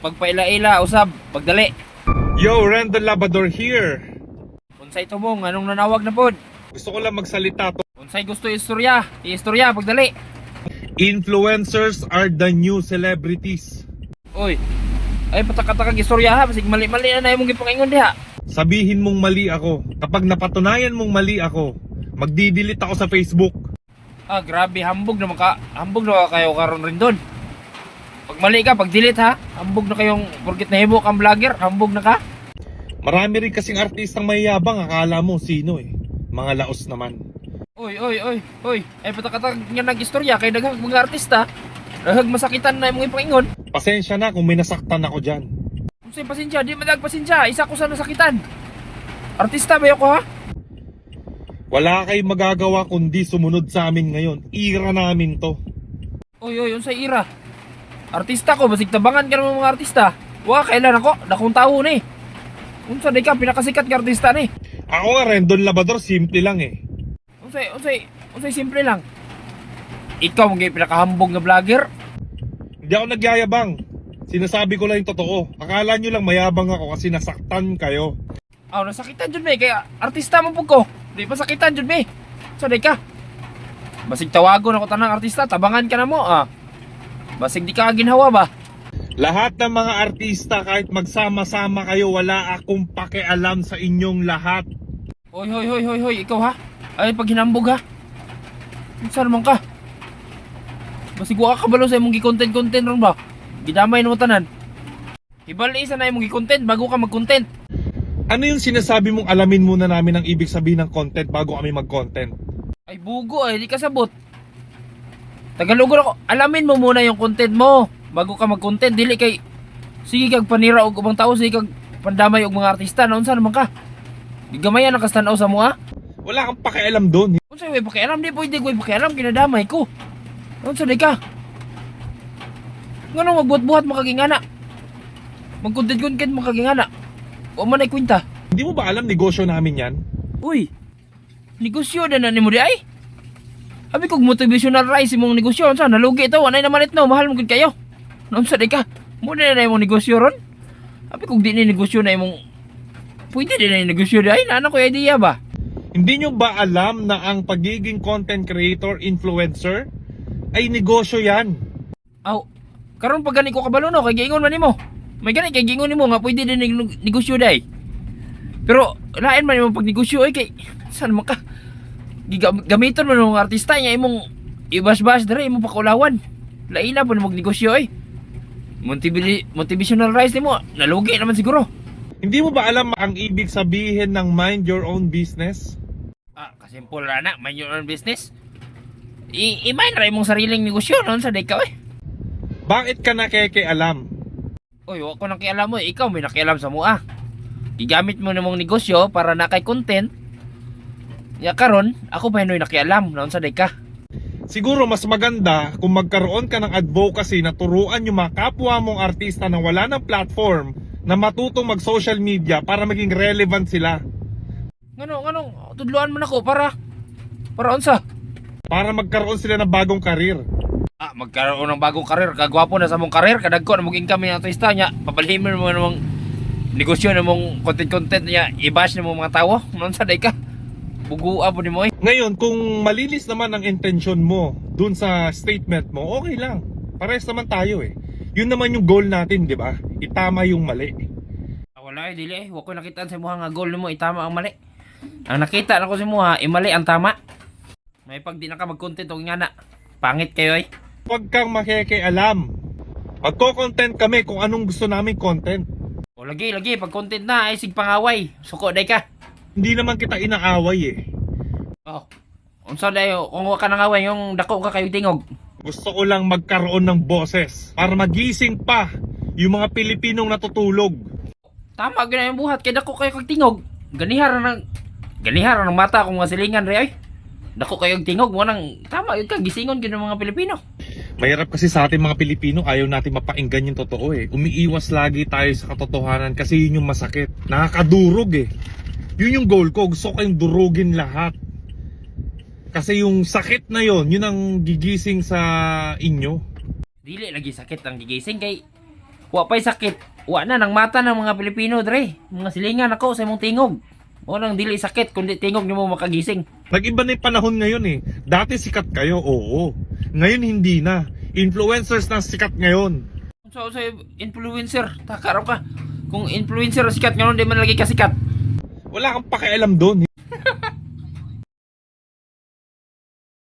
pagpaila-ila usab, pagdali. Yo, Randall Labrador here. Unsay tumong anong nanawag na pod? Gusto ko lang magsalita to. Unsay gusto istorya? Istorya pagdali. Influencers are the new celebrities. Oy. Ay patakataka istorya ha, basig mali-mali na imong gipangingon diha. Sabihin mong mali ako. Kapag napatunayan mong mali ako, magdi-delete ako sa Facebook. Ah, grabe, hambog na kayo karon rin doon. Pag mali ka, pag delete ha, hambog na kayong porkit nahimo kang vlogger, hambog na ka. Marami rin kasing artistang mayabang, akala mo sino eh. Mga laos naman. Oy. Ay patakatag nga nag-istorya kay daghang mga artista. Daghang masakitan na imong ipangingon. Pasensya na kung may nasaktan ako dyan. Unsay pasensya, di madag pasensya, isa ko sa nasakitan. Artista ba ko ha? Wala kayong magagawa kundi sumunod sa amin ngayon. Ira namin to. Oy, unsay ira? Artista ko, basig tabangan ka ng mga artista. Wa kailan ako, dakong tao ni. Unsa di ka pinakasikat nga artista ni? Ako nga Rendon Labrador, simple lang eh. Unsay simple lang. Ikaw ang pinakahambog nga vlogger. Hindi ako nagyayabang. Sinasabi ko lang yung totoo. Akala nyo lang mayabang ako kasi nasaktan kayo. Aw, nasakitan jud me kaya artista mo pug ko. Di pa sakitan jud me. Sa di ka. Basig tawagon ako tanang artista, tabangan ka na mo ah. Basig di ka ginhawa ba? Lahat ng mga artista kahit magsama-sama kayo, wala akong pakialam sa inyong lahat. Hoy, ikaw ha? Ay, pag hinambog ha? Saan naman ka? Basig wa ka kabalo sa imong gi-content ron ba? Gidamay na mo tanan. Ibali isa na imong gi-content bago ka mag-content. Ano yung sinasabi mong alamin muna namin ang ibig sabihin ng content bago kami mag-content? Ay bugo ay, di ka sabot. Tagalogor ako, alamin mo muna yung content mo bago ka mag-content. Dili kay sige kag panira og ubang tao, sige kag pandamay og mga artista. Naunsa naman ka? Gigamayan ang kastanaw sa mo ha? Wala kang pakialam doon. Unsa way pakialam? Di pwede ko pakialam, kinadamay ko. Unsa di ka? Ngano magbuhat-buhat makagingana? Mag-content makagingana? O man ay kwenta? Hindi mo ba alam negosyo namin yan? Uy, negosyo na ni mo di ay? Abi kog motivational rice imong negosyo. Unsa nalugi ito? Anay na malit no, mahal mo gud kayo. Unsa di ka? Mo na imong negosyo ron? Abi kog di ni negosyo na imong pwede din na negosyo di ay, nana ko idea ba? Hindi nyo ba alam na ang pagiging content creator, influencer, ay negosyo yan? Aw, karon pag gani ko kabalo no, kay giingon man nimo. May gani kay giingon nimo nga pwede din negosyo day. Pero lain man imong pagnegosyo ay kay saan man ka? Gamiton mo ng artista niya imong ibas-bas dere imong pakulawan. Laila po mag negosyo ay. Motivational rice nimo, nalugi naman siguro. Hindi mo ba alam ang ibig sabihin ng mind your own business? Ah, kasimple ra na, mind your own business. I-mind ra imong sariling negosyo non sa day ka eh. Bakit ka nakikialam? Oy, wa ko nang kialam mo, ikaw may nakialam sa mua. Gigamit mo namong negosyo para na kay content. Ya karon, ako pa hinoy nakialam non sa day ka. Siguro mas maganda kung magkaroon ka ng advocacy na turuan yung mga kapwa mong artista na wala ng platform na matutong mag-social media para maging relevant sila. Ngano, tudluan man ako para unsa? Para magkaroon sila ng bagong karir. Ah, magkaroon ng bagong karir, kagwapo na sa mong karir, kadagko na mong income ng artista niya, papalhimin mo namang negosyo na mong content niya, i-bash na mong mga tao, non sa day ka. Bugua po ni mo eh. Ngayon, kung malinis naman ang intention mo dun sa statement mo, okay lang. Parehas naman tayo eh. Yun naman yung goal natin, di ba? Itama yung mali. Wala eh, dili eh. Huwag ko nakitaan sa mga nga goal mo, itama ang mali. Ang nakita na ko sa mga, imali ang tama. May pag di na ka mag-content o nga na, pangit kayo eh. Huwag kang makikialam. Magko-content kami kung anong gusto naming content. O lagi, pag content na ay sig pangaway. Suko day ka. Hindi naman kita inaaway eh. Oh, unsa dayo, kung wa ka nangaway, yung dako ka kayo tingog. Gusto ko lang magkaroon ng boses para magising pa yung mga Pilipinong natutulog. Tama gina yung buhat, kay dako kayo kag tingog. Ganihara ng mata kung mga silingan re ay. Dako kayo tingog mo nang tama yun ka gisingon gyud ng mga Pilipino. Mahirap kasi sa ating mga Pilipino, ayaw natin mapainggan yung totoo eh. Umiiwas lagi tayo sa katotohanan kasi yun yung masakit. Nakakadurog eh. Yun yung goal ko, gusto ko kayong durugin lahat. Kasi yung sakit na yun ang gigising sa inyo. Dili lagi sakit ang gigising kay Wa pa'y sakit. Wa na nang mata ng mga Pilipino dre. Mga silingan ako sa imong tingog. O nang dili sakit kundi tingog nimo makagising. Nag-iba na yung panahon ngayon eh. Dati sikat kayo, oo. Ngayon hindi na. Influencers na sikat ngayon. So influencer, takaraw ka. Kung influencer sikat ngayon di man lagi ka sikat. Wala kang pakialam doon.